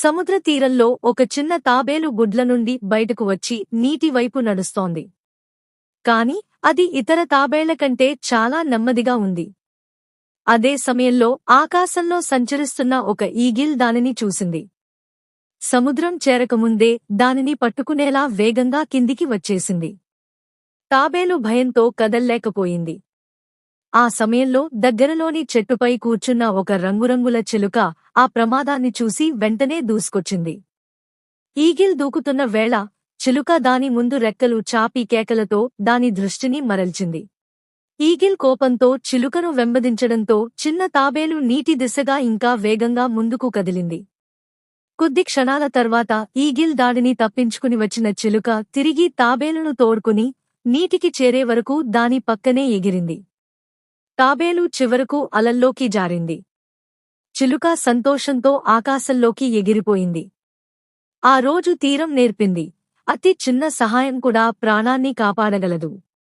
సముద్ర తీరంలో ఒక చిన్న తాబేలు గుడ్ల నుండి బయటకు వచ్చి నీటి వైపు నడుస్తోంది. కాని అది ఇతర తాబేళ్ల కంటే చాలా నెమ్మదిగా ఉంది. అదే సమయంలో ఆకాశంలో సంచరిస్తున్న ఒక ఈగిల్ దానిని చూసింది. సముద్రం చేరకముందే దానిని పట్టుకునేలా వేగంగా కిందికి వచ్చేసింది. తాబేలు భయంతో కదల్లేకపోయింది. ఆ సమయంలో దగ్గరలోని చెట్టుపై కూర్చున్న ఒక రంగురంగుల చిలుక ఆ ప్రమాదాన్ని చూసి వెంటనే దూసుకొచ్చింది. ఈగిల్ దూకుతున్న వేళ చిలుక దాని ముందు రెక్కలు చాపి కేకలతో దాని దృష్టిని మరల్చింది. ఈగిల్ కోపంతో చిలుకను వెంబడించడంతో చిన్న తాబేలు నీటి దిశగా ఇంకా వేగంగా ముందుకు కదిలింది. కొద్ది క్షణాల తర్వాత ఈగిల్ దాడిని తప్పించుకుని వచ్చిన చిలుక తిరిగి తాబేలును తోడ్కొని నీటికి చేరే వరకు దాని పక్కనే ఎగిరింది. తాబేలు చివరకు అలల్లోకి జారింది. చిలుక సంతోషంతో ఆకాశంలోకి ఎగిరిపోయింది. ఆ రోజు తీరం నేర్పింది, అతి చిన్న సహాయం కూడా ప్రాణాన్ని కాపాడగలదు.